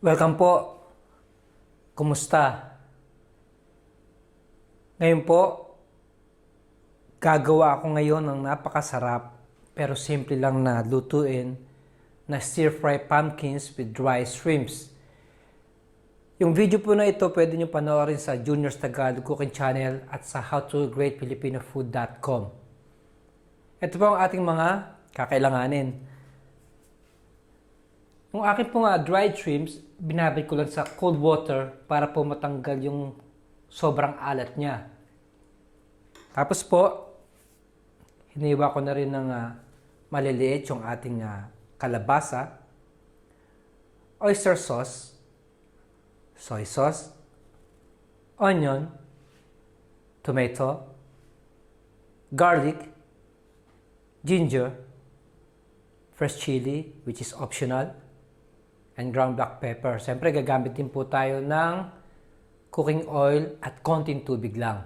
Welcome po. Kumusta? Ngayon po, gagawa ako ngayon ng napakasarap pero simple lang na lutuin na stir-fry pumpkins with dry shrimps. Yung video po na ito pwede nyo panoorin sa Junior's Tagalog Cooking Channel at sa howtogreatfilipinofood.com. Ito po ang ating mga kakailanganin. Yung aking po dried shrimps, binabad ko lang sa cold water para po matanggal yung sobrang alat niya. Tapos po, hiniwa ko na rin ng maliliit yung ating kalabasa, oyster sauce, soy sauce, onion, tomato, garlic, ginger, fresh chili, which is optional, and ground black pepper. Siyempre, gagamit din po tayo ng cooking oil at konting tubig lang.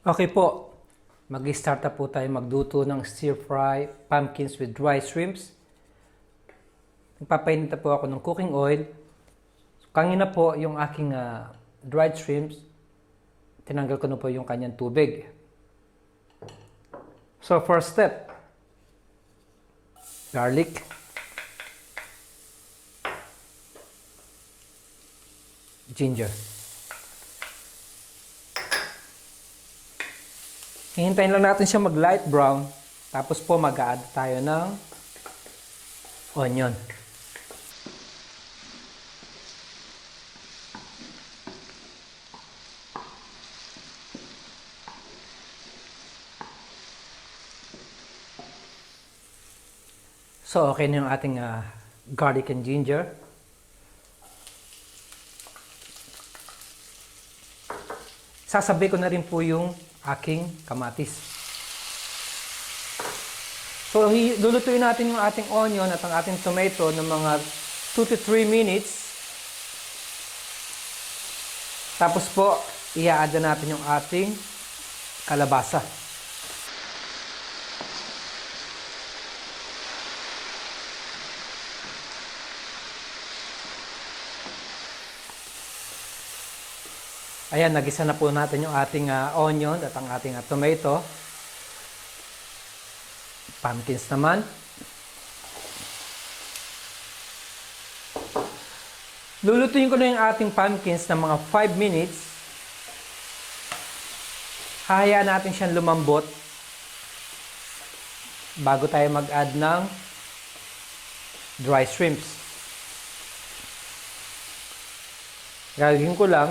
Okay po, mag-start na po tayo magluto ng stir-fry pumpkins with dry shrimps. Nagpapainit na po ako ng cooking oil. Kanina po yung aking dried shrimps, tinanggal ko na po yung kanyang tubig. So, first step, garlic, ginger. Hihintayin lang natin siya mag light brown. Tapos po mag-add tayo ng onion. So okay na yung ating garlic and ginger. Sasabay ko na rin po yung aking kamatis. So, lulutuin natin yung ating onion at ang ating tomato ng mga 2 to 3 minutes. Tapos po, i-add natin yung ating kalabasa. Ayan, nagisa na po natin yung ating onion at ang ating tomato. Pumpkins naman. Lulutuin ko na yung ating pumpkins ng mga 5 minutes. Hahayaan natin siyang lumambot bago tayo mag-add ng dry shrimps. Gagawin ko lang,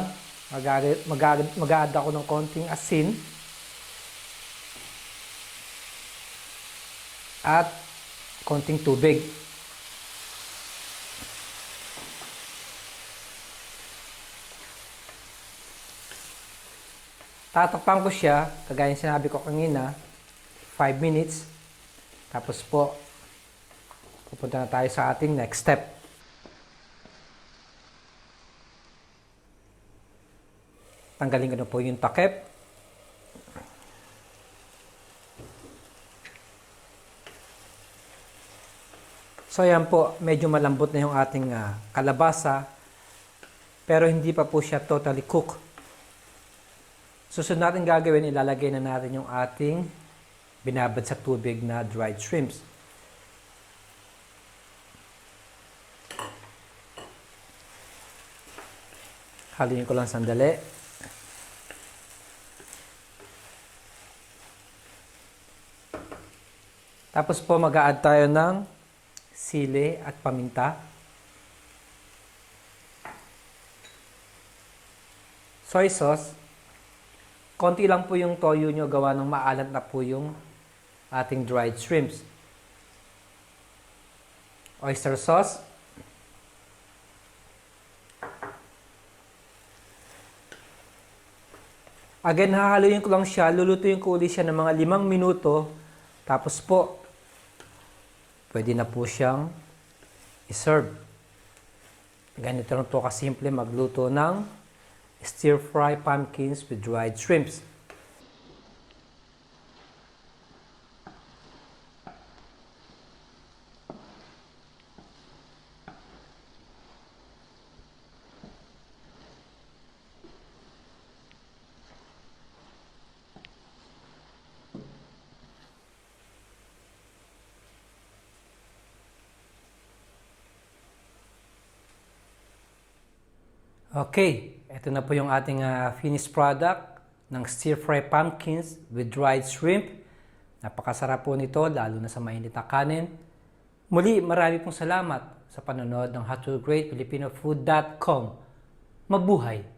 mag-add ako ng konting asin at konting tubig. Tatakpan ko siya, kagaya ng sinabi ko kanina, 5 minutes. Tapos po, pupunta na tayo sa ating next step. Tanggalin ko na po yung takip. So yan po, medyo malambot na yung ating kalabasa. Pero hindi pa po siya totally cooked. Susunod natin gagawin, ilalagay na natin yung ating binabad sa tubig na dried shrimps. Haluin ko lang sandali. Tapos po mag-a-add tayo ng sili at paminta. Soy sauce. Konti lang po yung toyo nyo, gawa ng maalat na po yung ating dried shrimps. Oyster sauce. Again, hahaluin ko lang siya. Lulutuin ko ulit siya ng mga 5 minuto. Tapos po, pwede na po siyang i-serve. Ganito lang ito kasimple magluto ng stir-fry pumpkins with dried shrimps. Okay, ito na po yung ating finished product ng stir-fry pumpkins with dried shrimp. Napakasarap po nito, lalo na sa mainit na kanin. Muli, marami pong salamat sa panonood ng howtogreatfilipinofood.com. Mabuhay!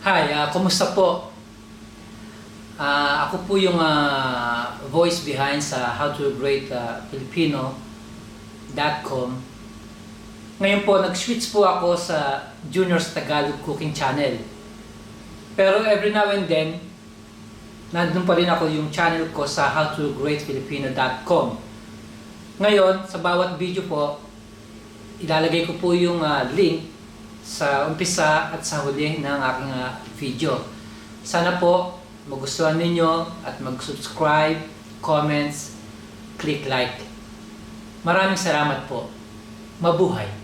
Hi, kumusta po? Ako po yung voice behind sa howtogreatfilipino.com. Ngayon po, nag-switch po ako sa Junior's Tagalog Cooking Channel. Pero every now and then, nandun pa rin ako yung channel ko sa howtogreatfilipino.com. Ngayon, sa bawat video po, ilalagay ko po yung link sa umpisa at sa huli ng aking video. Sana po magustuhan ninyo at mag-subscribe, comments, click like. Maraming salamat po. Mabuhay!